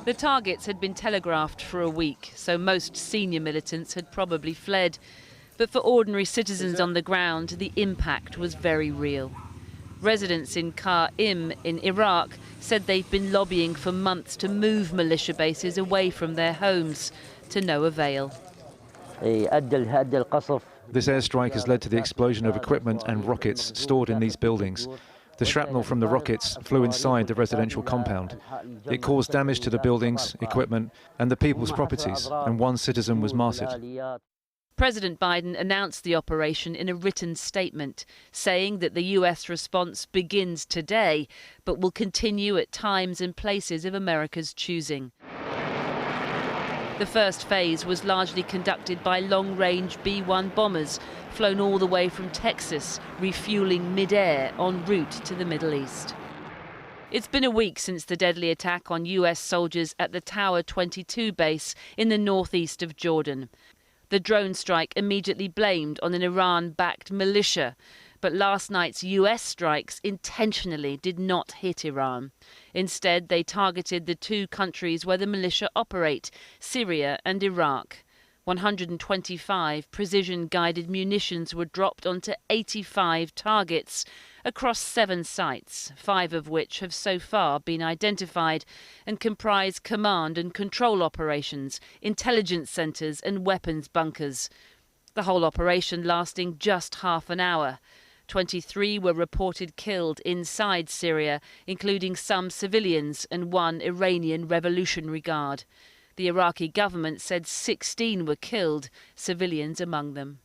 The targets had been telegraphed for a week, so most senior militants had probably fled. But for ordinary citizens on the ground, the impact was very real. Residents in Qa'im in Iraq said they've been lobbying for months to move militia bases away from their homes, to no avail. This airstrike has led to the explosion of equipment and rockets stored in these buildings. The shrapnel from the rockets flew inside the residential compound. It caused damage to the buildings, equipment, and the people's properties, and one citizen was martyred. President Biden announced the operation in a written statement, saying that the US response begins today, but will continue at times and places of America's choosing. The first phase was largely conducted by long-range B-1 bombers, flown all the way from Texas, refueling mid-air en route to the Middle East. It's been a week since the deadly attack on US soldiers at the Tower 22 base in the northeast of Jordan. The drone strike immediately blamed on an Iran-backed militia, but last night's US strikes intentionally did not hit Iran. Instead, they targeted the two countries where the militia operate, Syria and Iraq. 125 precision-guided munitions were dropped onto 85 targets across 7 sites, 5 of which have so far been identified and comprise command and control operations, intelligence centres and weapons bunkers. The whole operation lasting just half an hour. 23 were reported killed inside Syria, including some civilians and 1 Iranian Revolutionary Guard. The Iraqi government said 16 were killed, civilians among them.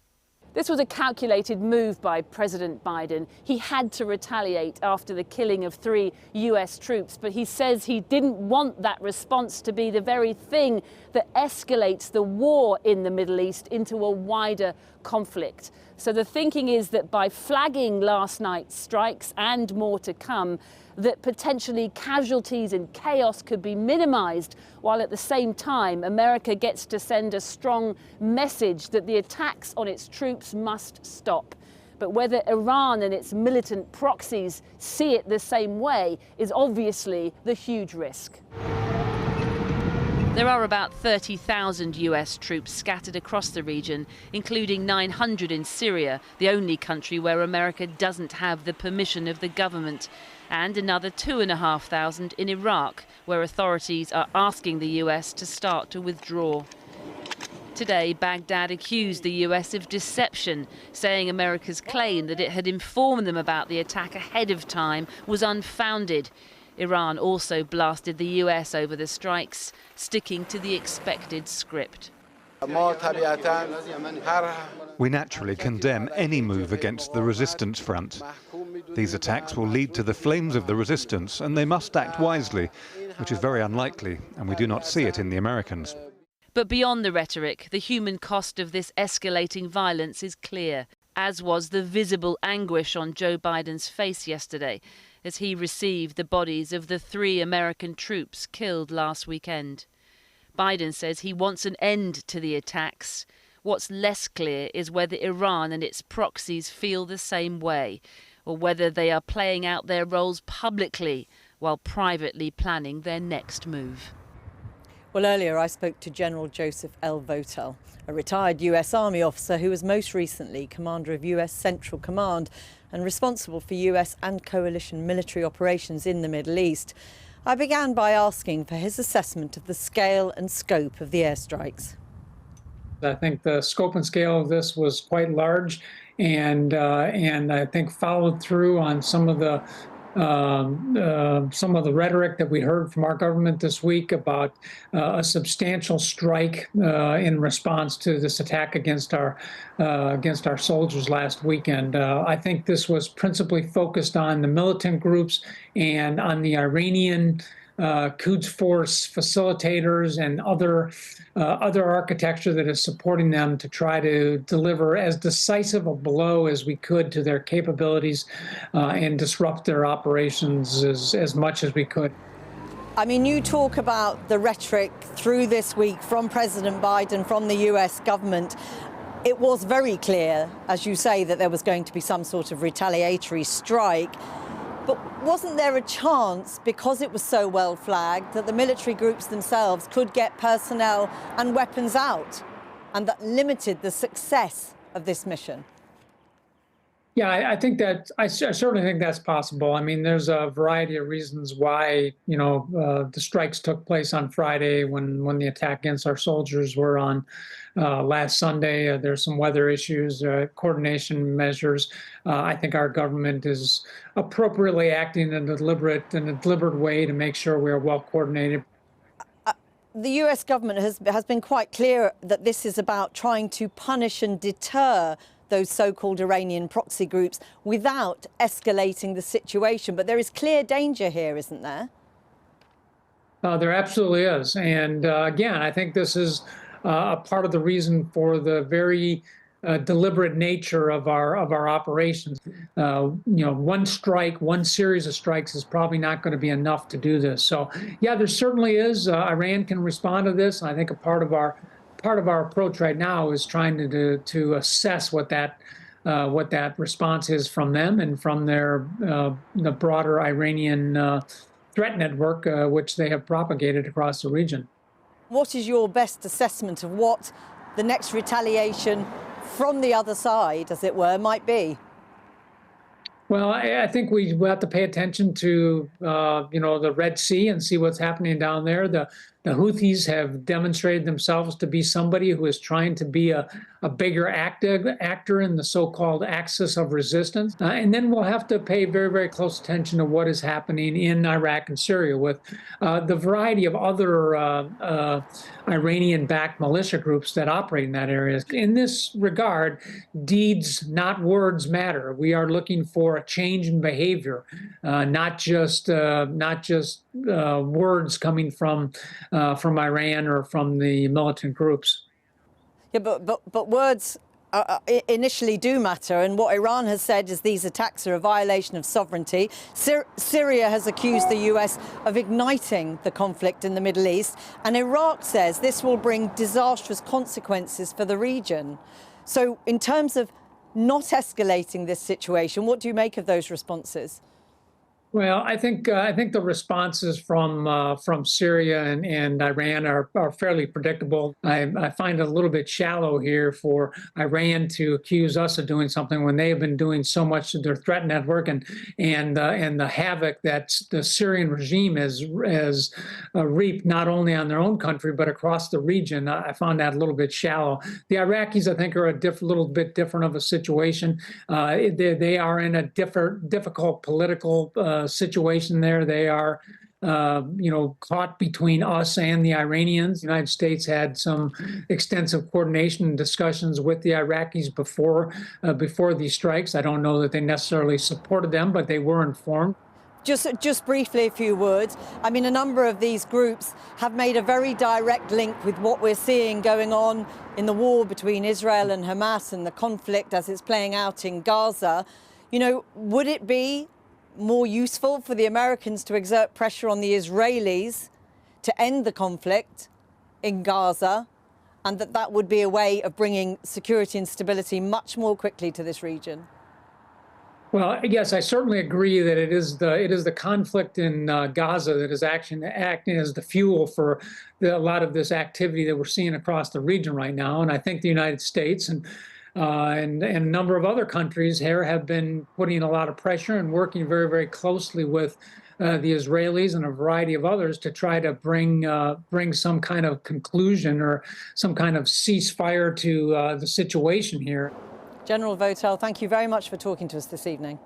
This was a calculated move by President Biden. He had to retaliate after the killing of 3 US troops, but he says he didn't want that response to be the very thing that escalates the war in the Middle East into a wider conflict. So the thinking is that by flagging last night's strikes and more to come, that potentially casualties and chaos could be minimized, while at the same time America gets to send a strong message that the attacks on its troops must stop. But whether Iran and its militant proxies see it the same way is obviously the huge risk. There are about 30,000 US troops scattered across the region, including 900 in Syria, the only country where America doesn't have the permission of the government, and another 2,500 in Iraq, where authorities are asking the US to start to withdraw. Today, Baghdad accused the US of deception, saying America's claim that it had informed them about the attack ahead of time was unfounded. Iran also blasted the US over the strikes, sticking to the expected script. We naturally condemn any move against the resistance front. These attacks will lead to the flames of the resistance, and they must act wisely, which is very unlikely, and we do not see it in the Americans. But beyond the rhetoric, the human cost of this escalating violence is clear, as was the visible anguish on Joe Biden's face yesterday, as he received the bodies of the 3 American troops killed last weekend. Biden says he wants an end to the attacks. What's less clear is whether Iran and its proxies feel the same way, or whether they are playing out their roles publicly while privately planning their next move. Well, earlier I spoke to General Joseph L. Votel, a retired US Army officer who was most recently commander of US Central Command and responsible for US and coalition military operations in the Middle East. I began by asking for his assessment of the scale and scope of the airstrikes. I think the scope and scale of this was quite large, and I think followed through on some of the rhetoric that we heard from our government this week about a substantial strike in response to this attack against our soldiers last weekend. I think this was principally focused on the militant groups and on the Iranian Quds Force facilitators and other architecture that is supporting them to try to deliver as decisive a blow as we could to their capabilities and disrupt their operations as much as we could. I mean, you talk about the rhetoric through this week from President Biden, from the US government. It was very clear, as you say, that there was going to be some sort of retaliatory strike. But wasn't there a chance, because it was so well flagged, that the military groups themselves could get personnel and weapons out, and that limited the success of this mission? Yeah, I certainly think that's possible. I mean, there's a variety of reasons why, the strikes took place on Friday when the attack against our soldiers were on last Sunday. There's some weather issues, coordination measures. I think our government is appropriately acting in a deliberate way to make sure we are well coordinated. The US government has been quite clear that this is about trying to punish and deter those so-called Iranian proxy groups without escalating the situation. But there is clear danger here, isn't there? There absolutely is. And again, I think this is a part of the reason for the very deliberate nature of our operations. One strike, one series of strikes is probably not going to be enough to do this. So, yeah, there certainly is. Iran can respond to this. And I think a part of our approach right now is trying to assess what that response is from them and from the broader Iranian threat network, which they have propagated across the region. What is your best assessment of what the next retaliation from the other side, as it were, might be? Well, I think we have to pay attention to the Red Sea and see what's happening down there. The Houthis have demonstrated themselves to be somebody who is trying to be a bigger actor in the so-called axis of resistance. And then we'll have to pay very, very close attention to what is happening in Iraq and Syria with the variety of other Iranian-backed militia groups that operate in that area. In this regard, deeds, not words, matter. We are looking for a change in behavior, not just words coming from Iran or from the militant groups. Yeah, but words initially do matter, and what Iran has said is these attacks are a violation of sovereignty. Syria has accused the US of igniting the conflict in the Middle East, and Iraq says this will bring disastrous consequences for the region. So in terms of not escalating this situation, what do you make of those responses? Well, I think the responses from Syria and Iran are fairly predictable. I find it a little bit shallow here for Iran to accuse us of doing something when they have been doing so much to their threat network and the havoc that the Syrian regime has reaped not only on their own country but across the region. I found that a little bit shallow. The Iraqis, I think, are a little bit different of a situation. They are in a difficult political situation there. They are, caught between us and the Iranians. The United States had some extensive coordination and discussions with the Iraqis before these strikes. I don't know that they necessarily supported them, but they were informed. Just briefly, a few words. I mean, a number of these groups have made a very direct link with what we're seeing going on in the war between Israel and Hamas and the conflict as it's playing out in Gaza. Would it be more useful for the Americans to exert pressure on the Israelis to end the conflict in Gaza, and that would be a way of bringing security and stability much more quickly to this region? Well, yes, I certainly agree that it is the conflict in Gaza that is acting as the fuel for a lot of this activity that we're seeing across the region right now. And I think the United States and a number of other countries here have been putting a lot of pressure and working very, very closely with the Israelis and a variety of others to try to bring some kind of conclusion or some kind of ceasefire to the situation here. General Votel, thank you very much for talking to us this evening.